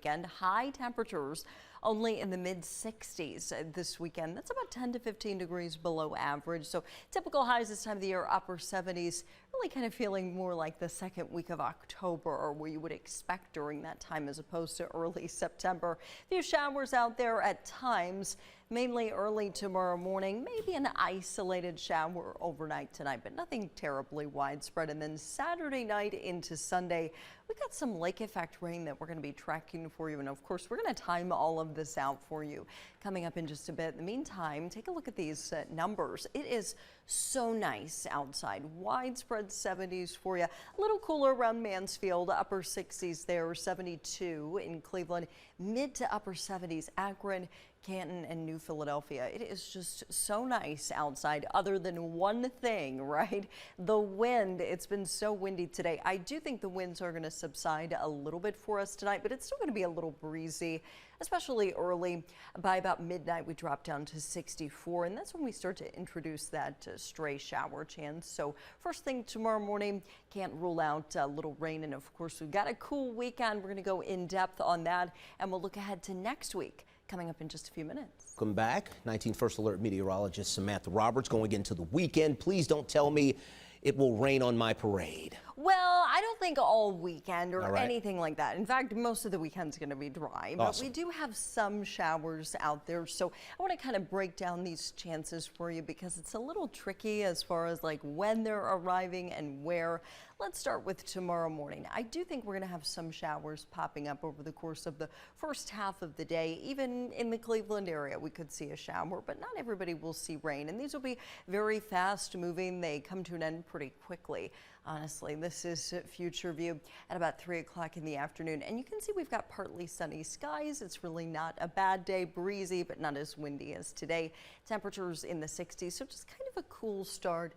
weekend. High temperatures only in the mid 60s this weekend. That's about 10 to 15 degrees below average. So typical highs this time of the year, upper 70s, really kind of feeling more like the second week of October, or what you would expect during that time as opposed to early September. A few showers out there at times, mainly early tomorrow morning, maybe an isolated shower overnight tonight, but nothing terribly widespread. And then Saturday night into Sunday, we got some lake effect rain that we're going to be tracking for you. And of course, we're going to time all of this out for you coming up in just a bit. In the meantime, take a look at these numbers. It is so nice outside. Widespread 70s for you. A little cooler around Mansfield, upper 60s there, 72 in Cleveland, mid to upper 70s, Akron, Canton, and New Philadelphia. It is just so nice outside, other than one thing, right? The wind. It's been so windy today. I do think the winds are going to subside a little bit for us tonight, but it's still going to be a little breezy, especially early. By about midnight, we drop down to 64, and that's when we start to introduce that stray shower chance. So first thing tomorrow morning, can't rule out a little rain, and of course, we've got a cool weekend. We're going to go in depth on that, and we'll look ahead to next week, coming up in just a few minutes. Welcome back. 19 First Alert meteorologist Samantha Roberts going into the weekend. Please don't tell me it will rain on my parade. Well, I don't think all weekend or anything like that. In fact, most of the weekend's going to be dry, but we do have some showers out there. So I want to kind of break down these chances for you because it's a little tricky as far as like when they're arriving and where. Let's start with tomorrow morning. I do think we're going to have some showers popping up over the course of the first half of the day. Even in the Cleveland area, we could see a shower, but not everybody will see rain. And these will be very fast moving. They come to an end pretty quickly. Honestly, this is Future View at about 3 o'clock in the afternoon. And you can see we've got partly sunny skies. It's really not a bad day, breezy, but not as windy as today. Temperatures in the 60s, so just kind of a cool start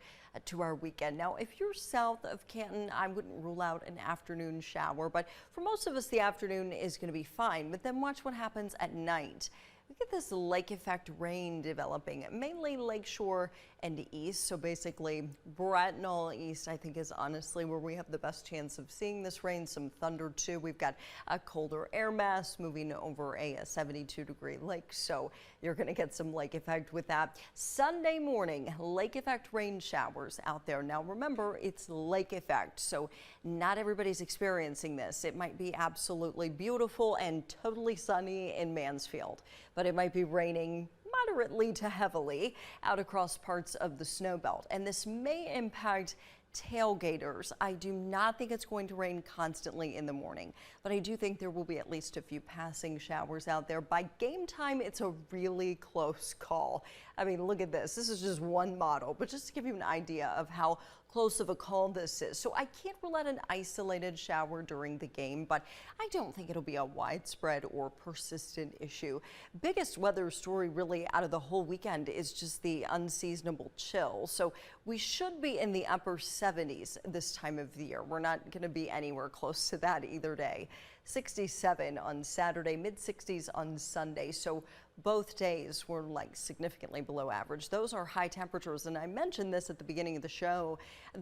to our weekend. Now, if you're south of Canton, I wouldn't rule out an afternoon shower, but for most of us, the afternoon is going to be fine. But then watch what happens at night. We get this lake effect rain developing, mainly lakeshore and east. So basically, Bratnall east, I think, is honestly where we have the best chance of seeing this rain. Some thunder too. We've got a colder air mass moving over a 72-degree lake, so you're going to get some lake effect with that. Sunday morning, lake effect rain showers out there. Now remember, it's lake effect, so not everybody's experiencing this. It might be absolutely beautiful and totally sunny in Mansfield, but it might be raining moderately to heavily out across parts of the snow belt. And this may impact tailgaters. I do not think it's going to rain constantly in the morning, but I do think there will be at least a few passing showers out there. By game time, it's a really close call. I mean, look at this. This is just one model, but just to give you an idea of how close of a call this is. So I can't rule out an isolated shower during the game, but I don't think it'll be a widespread or persistent issue. Biggest weather story really out of the whole weekend is just the unseasonable chill. So we should be in the upper 70s this time of the year. We're not going to be anywhere close to that either day. 67 on Saturday, mid 60s on Sunday. So both days were like significantly below average. Those are high temperatures, and I mentioned this at the beginning of the show.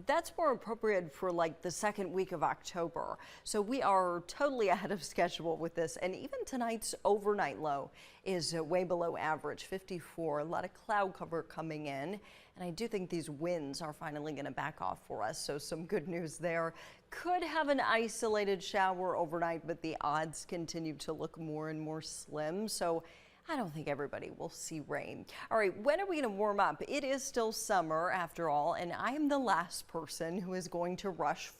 That's more appropriate for like the second week of October. So we are totally ahead of schedule with this, and even tonight's overnight low is way below average, 54. A lot of cloud cover coming in, and I do think these winds are finally going to back off for us, so some good news there. Could have an isolated shower overnight, but the odds continue to look more and more slim, so I don't think everybody will see rain. All right, when are we going to warm up? It is still summer after all, and I am the last person who is going to rush